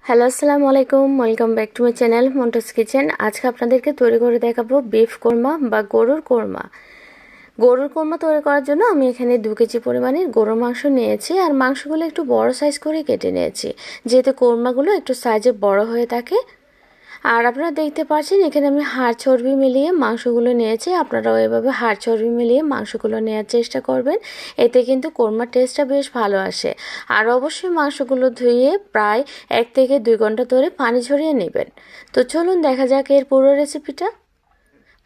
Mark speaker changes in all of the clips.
Speaker 1: Hello আসসালামু আলাইকুম, welcome back to my channel Monta's kitchen. আজকে আপনাদেরকে তৈরি করে দেখাবো বিফ কোরমা বা গরুর কোরমা। গরুর কোরমা তৈরি করার জন্য আমি এখানে 2 কেজি পরিমাণের গরুর মাংস নিয়েছি, আর মাংসগুলো একটু বড় সাইজ করে কেটে নিয়েছি, যেহেতু কোরমাগুলো একটু সাইজে বড় হয়ে থাকে। আর আপনারা দেখতে পাচ্ছেন এখানে আমি হাড় চর্বি মিলিয়ে মাংসগুলো নিয়েছি। আপনারাও এভাবে হাড় চর্বি মিলিয়ে মাংসগুলো নেওয়ার চেষ্টা করবেন, এতে কিন্তু কোরমার টেস্টটা বেশ ভালো আসে। আর অবশ্যই মাংসগুলো ধুয়ে প্রায় 1 থেকে 2 ঘন্টা ধরে পানি ঝরিয়ে নেবেন। তো চলুন দেখা যাক এর পুরো রেসিপিটা।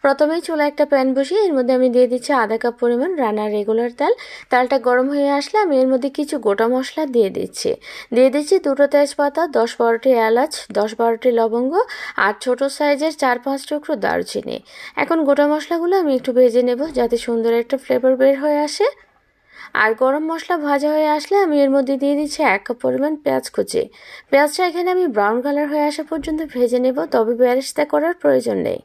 Speaker 1: প্রথমেই চুলায় একটা প্যান বসিয়ে এর মধ্যে আমি দিয়ে দিচ্ছি আধা কাপ পরিমাণ রান্নার রেগুলার তেল। তেলটা গরম হয়ে আসলে আমি এর মধ্যে কিছু গোটা মশলা দিয়ে দিচ্ছি। 2টো তেজপাতা, 10-12টি এলাচ, 10-12টি লবঙ্গ আর ছোট সাইজের 4-5 টুকরো দারুচিনি। এখন গোটা মশলাগুলো আমি একটু ভেজে নেব, যাতে সুন্দর একটা ফ্লেভার বের হয়ে আসে। আর গরম মশলা ভাজা হয়ে আসলে আমি এর মধ্যে দিয়ে দিচ্ছি 1 কাপ পরিমাণ পেঁয়াজ কুচি। পেঁয়াজটা এখানে আমি ব্রাউন কালার হয়ে আসা পর্যন্ত ভেজে নেব, তবে বেরেস্তা করার প্রয়োজন নেই।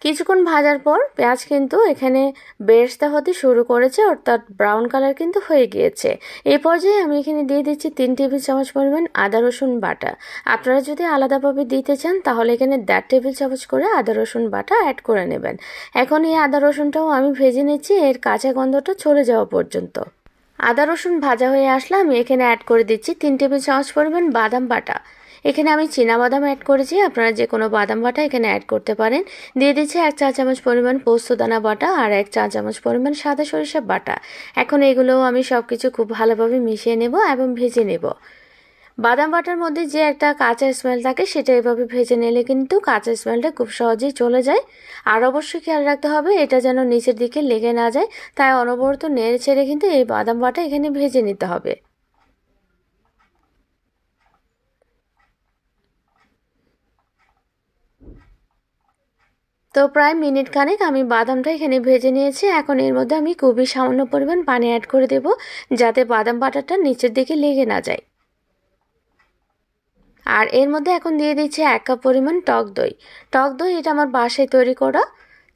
Speaker 1: কিছুক্ষণ ভাজার পর পেঁয়াজ কিন্তু এখানে বেরেস্তা হতে শুরু করেছে, অর্থাৎ ব্রাউন কালার কিন্তু হয়ে গিয়েছে। এই পর্যায়ে আমি এখানে দিয়ে দিচ্ছি 3 টেবিল চামচ পরিমাণ আদা রসুন বাটা। আপনারা যদি আলাদাভাবে দিতে চান তাহলে এখানে 1.5 টেবিল চামচ করে আদা রসুন বাটা অ্যাড করে নেবেন। এখন এই আদা রসুনটাও আমি ভেজে নিচ্ছি এর কাঁচা গন্ধটা চলে যাওয়া পর্যন্ত। আদা রসুন ভাজা হয়ে আসলে আমি এখানে অ্যাড করে দিচ্ছি 3 টেবিল চামচ পরিমাণ বাদাম বাটা। এখানে আমি চীনা বাদাম অ্যাড করেছি, আপনারা যে কোনো বাদাম বাটা এখানে অ্যাড করতে পারেন। দিয়ে দিচ্ছি 1 চা চামচ পরিমাণ পোস্ত দানা বাটা আর 1 চা চামচ পরিমাণ সাদা সরিষা বাটা। এখন এগুলোও আমি সবকিছু খুব ভালোভাবে মিশিয়ে নেব এবং ভেজে নেব। বাদাম বাটার মধ্যে যে একটা কাঁচা স্মেল থাকে, সেটা এভাবে ভেজে নিলে কিন্তু কাঁচা স্মেলটা খুব সহজেই চলে যায়। আর অবশ্যই খেয়াল রাখতে হবে এটা যেন নিচের দিকে লেগে না যায়, তাই অনবরত নেড়ে ছেড়ে কিন্তু এই বাদাম বাটা এখানে ভেজে নিতে হবে। তো প্রায় মিনিট খানেক আমি বাদামটা এখানে ভেজে নিয়েছি। এখন এর মধ্যে আমি খুবই সামান্য পরিমাণ পানি অ্যাড করে দেব, যাতে বাদাম বাটাটা নিচের দিকে লেগে না যায়। আর এর মধ্যে এখন দিয়ে দিচ্ছি 1 কাপ পরিমাণ টক দই। টক দই এটা আমার বাসায় তৈরি করা।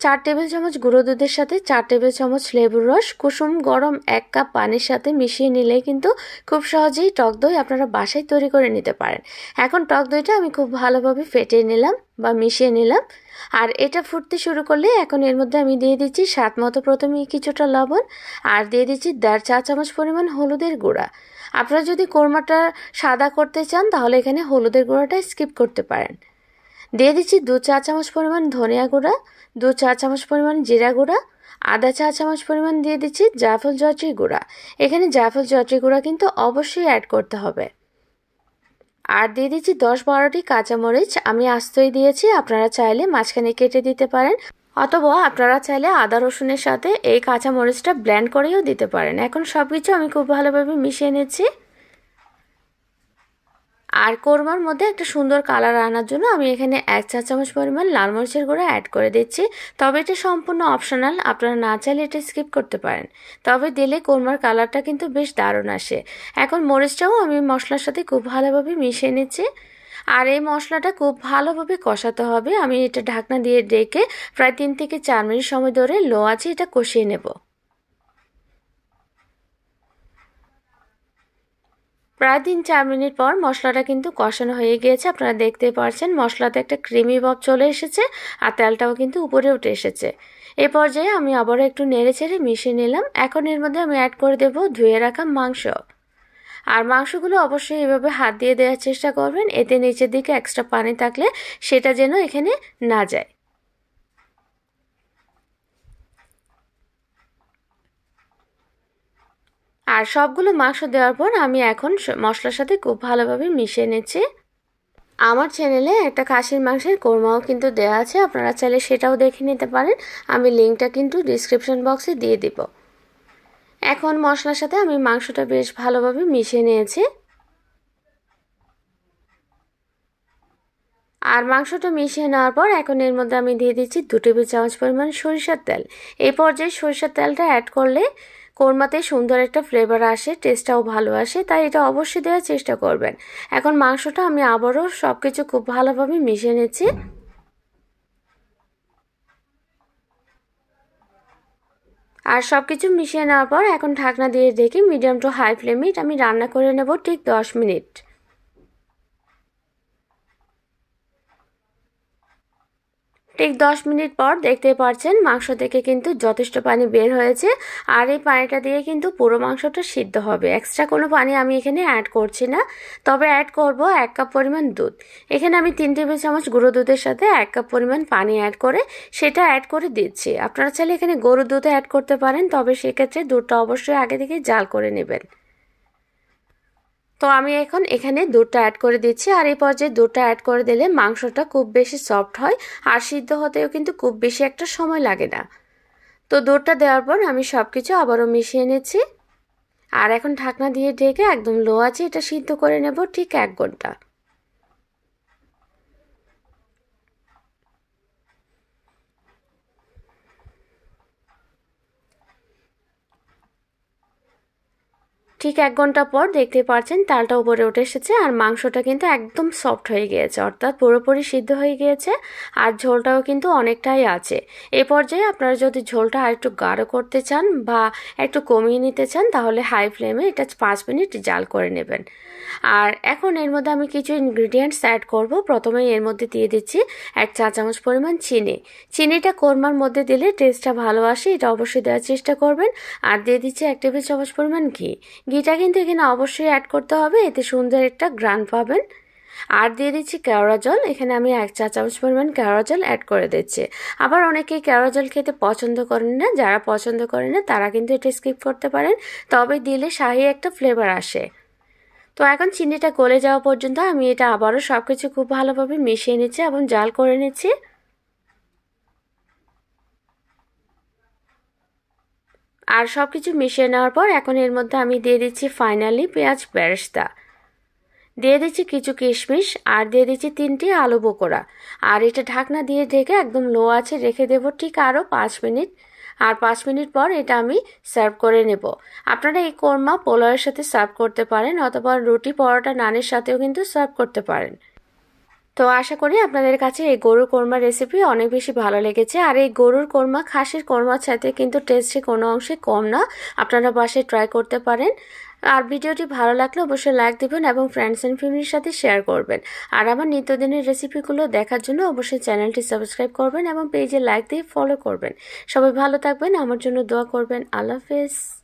Speaker 1: 4 টেবিল চামচ গুঁড়ো দুধের সাথে 4 টেবিল চামচ লেবুর রস কুসুম গরম 1 কাপ পানির সাথে মিশিয়ে নিলে কিন্তু খুব সহজেই টক দই আপনারা বাসায় তৈরি করে নিতে পারেন। এখন টক দইটা আমি খুব ভালোভাবে ফেটিয়ে নিলাম বা মিশিয়ে নিলাম। আর এটা ফুটতে শুরু করলে এখন এর মধ্যে আমি দিয়ে দিচ্ছি স্বাদ মতো প্রথমে কিছুটা লবণ, আর দিয়ে দিচ্ছি 1.5 চা চামচ পরিমাণ হলুদের গুঁড়া। আপনারা যদি কোরমাটা সাদা করতে চান তাহলে এখানে হলুদের গুঁড়াটা স্কিপ করতে পারেন। দিয়ে দিচ্ছি 2 চা চামচ পরিমাণ ধনিয়া গুঁড়া, 2 চা চামচ পরিমাণ জিরা গুঁড়া, আধা চা চামচ পরিমাণ দিয়ে দিচ্ছি জায়ফল জয়ত্রী গুঁড়া। এখানে জায়ফল জয়ত্রী গুঁড়া কিন্তু অবশ্যই অ্যাড করতে হবে। আর দিয়ে দিচ্ছি 10-12টি কাঁচামরিচ, আমি আস্তই দিয়েছি, আপনারা চাইলে মাঝখানে কেটে দিতে পারেন, অথবা আপনারা চাইলে আদা রসুনের সাথে এই কাঁচামরিচটা ব্লেন্ড করেও দিতে পারেন। এখন সবকিছু আমি খুব ভালোভাবে মিশিয়ে নিচ্ছি। আর কোরমার মধ্যে একটা সুন্দর কালার আনার জন্য আমি এখানে 1 চা চামচ পরিমাণ লাল মরিচের গুঁড়া অ্যাড করে দিচ্ছি, তবে এটা সম্পূর্ণ অপশনাল, আপনারা না চাইলে এটা স্কিপ করতে পারেন, তবে দিলে কোরমার কালারটা কিন্তু বেশ দারুণ আসে। এখন মরিচটাও আমি মশলার সাথে খুব ভালোভাবে মিশিয়ে নিচ্ছি। আর এই মশলাটা খুব ভালোভাবে কষাতে হবে। আমি এটা ঢাকনা দিয়ে ঢেকে প্রায় 3 থেকে 4 মিনিট সময় ধরে লো আঁচে এটা কষিয়ে নেব। প্রায় 3-4 মিনিট পর মশলাটা কিন্তু কষানো হয়ে গিয়েছে, আপনারা দেখতে পাচ্ছেন মশলাতে একটা ক্রিমি ভাব চলে এসেছে আর তেলটাও কিন্তু উপরে উঠে এসেছে। এই পর্যায়ে আমি আবারও একটু নেড়ে ছেড়ে মিশিয়ে নিলাম। এখন এর মধ্যে আমি অ্যাড করে দেব ধুয়ে রাখা মাংস। আর মাংসগুলো অবশ্যই এভাবে হাত দিয়ে দেওয়ার চেষ্টা করবেন, এতে নিচের দিকে এক্সট্রা পানি থাকলে সেটা যেন এখানে না যায়। আর সবগুলো মাংস দেওয়ার পর আমি এখন মশলার সাথে খুব ভালোভাবে মিশিয়ে নিচ্ছি। আমার চ্যানেলে একটা খাসির মাংসের কোরমাও কিন্তু দেওয়া আছে, আপনারা চাইলে সেটাও দেখে নিতে পারেন, আমি লিঙ্কটা কিন্তু ডিসক্রিপশন বক্সে দিয়ে দিব। এখন মশলার সাথে আমি মাংসটা বেশ ভালোভাবে মিশিয়ে নিয়েছি। আর মাংসটা মিশিয়ে নেওয়ার পর এখন এর মধ্যে আমি দিয়ে দিচ্ছি 2 টেবিল চামচ পরিমাণ সরিষার তেল। এই পর্যায়ে সরিষার তেলটা অ্যাড করলে কোরমাতে সুন্দর একটা ফ্লেভার আসে, টেস্টটাও ভালো আসে, তাই এটা অবশ্যই দেওয়ার চেষ্টা করবেন। এখন মাংসটা আমি আবারও সবকিছু খুব ভালোভাবে মিশিয়ে নিচ্ছি। আর সবকিছু মিশিয়ে নেওয়ার পর এখন ঢাকনা দিয়ে ঢেকে মিডিয়াম টু হাই ফ্লেমে আমি রান্না করে নেব ঠিক 10 মিনিট। ঠিক 10 মিনিট পর দেখতে পাচ্ছেন মাংস থেকে কিন্তু যথেষ্ট পানি বের হয়েছে। আর এই পানিটা দিয়ে কিন্তু পুরো মাংসটা সিদ্ধ হবে। এক্সট্রা কোনো পানি আমি এখানে অ্যাড করছি না, তবে অ্যাড করব 1 কাপ পরিমাণ দুধ। এখানে আমি 3 টেবিল চামচ গুঁড়ো দুধের সাথে 1 কাপ পরিমাণ পানি অ্যাড করে সেটা অ্যাড করে দিচ্ছি। আপনারা চাইলে এখানে গরুর দুধ অ্যাড করতে পারেন, তবে সেক্ষেত্রে দুধটা অবশ্যই আগে থেকে জাল করে নেবেন। তো আমি এখন এখানে দুধটা অ্যাড করে দিচ্ছি। আর এই পর্যায়ে দুধটা অ্যাড করে দিলে মাংসটা খুব বেশি সফট হয় আর সিদ্ধ হতেও কিন্তু খুব বেশি একটা সময় লাগে না। তো দুধটা দেওয়ার পর আমি সবকিছু আবারও মিশিয়ে নিচ্ছি। আর এখন ঢাকনা দিয়ে ঢেকে একদম লো আছে এটা সিদ্ধ করে নেব ঠিক 1 ঘন্টা। ঠিক 1 ঘন্টা পর দেখতে পাচ্ছেন তালটা উপরে উঠে এসেছে আর মাংসটা কিন্তু একদম সফট হয়ে গিয়েছে, অর্থাৎ পুরোপুরি সিদ্ধ হয়ে গিয়েছে। আর ঝোলটাও কিন্তু অনেকটাই আছে। এই পর্যায়ে আপনারা যদি ঝোলটা আর একটু গাঢ় করতে চান বা একটু কমিয়ে নিতে চান তাহলে হাই ফ্লেমে এটা 5 মিনিট জাল করে নেবেন। আর এখন এর মধ্যে আমি কিছু ইনগ্রেডিয়েন্টস অ্যাড করব। প্রথমেই এর মধ্যে দিয়ে দিচ্ছি 1 চা চামচ পরিমাণ চিনি। চিনিটা কোরমার মধ্যে দিলে টেস্টটা ভালো আসে, এটা অবশ্যই দেওয়ার চেষ্টা করবেন। আর দিয়ে দিচ্ছি 1 টেবিল চামচ পরিমাণ ঘি। ঘিটা কিন্তু এখানে অবশ্যই অ্যাড করতে হবে, এতে সুন্দর একটা গ্রান পাবেন। আর দিয়ে দিচ্ছি কেওড়া জল। এখানে আমি 1 চা চামচ পরিমাণ কেওড়া জল অ্যাড করে দিচ্ছি। আবার অনেকেই কেওড়া জল খেতে পছন্দ করেন না, যারা পছন্দ করেন না তারা কিন্তু এটা স্কিপ করতে পারেন, তবে দিলে শাহি একটা ফ্লেভার আসে। তো এখন চিনিটা গলে যাওয়া পর্যন্ত আমি এটা আবারও সবকিছু খুব ভালোভাবে মিশিয়ে নিচ্ছি এবং জাল করে নিচ্ছি। আর সবকিছু মিশিয়ে নেওয়ার পর এখন এর মধ্যে আমি দিয়ে দিচ্ছি ফাইনালি পেঁয়াজ বেরেস্তা, দিয়ে দিচ্ছি কিছু কিশমিশ আর দিয়ে দিচ্ছি 3টি আলু বোকরা। আর এটা ঢাকনা দিয়ে ঢেকে একদম লো আছে রেখে দেব ঠিক আরও 5 মিনিট। আর 5 মিনিট পর এটা আমি সার্ভ করে নেব। আপনারা এই কোরমা পোলাওয়ের সাথে সার্ভ করতে পারেন অথবা রুটি পরোটা নানের সাথেও কিন্তু সার্ভ করতে পারেন। তো আশা করি আপনাদের কাছে এই গরুর কোরমা রেসিপি অনেক বেশি ভালো লেগেছে। আর এই গরুর কোরমা খাসির কোরমার সাথে কিন্তু টেস্টে কোনো অংশে কম না, আপনারা বাসায় ট্রাই করতে পারেন। আর ভিডিওটি ভালো লাগলে অবশ্যই লাইক দিবেন এবং ফ্রেন্ডস এন্ড ফ্যামিলির সাথে শেয়ার করবেন। আর আমার নিত্যদিনের রেসিপিগুলো দেখার জন্য অবশ্যই চ্যানেলটি সাবস্ক্রাইব করবেন এবং পেজে লাইক দিয়ে ফলো করবেন। সবাই ভালো থাকবেন, আমার জন্য দোয়া করবেন। আল্লাহ হাফেজ।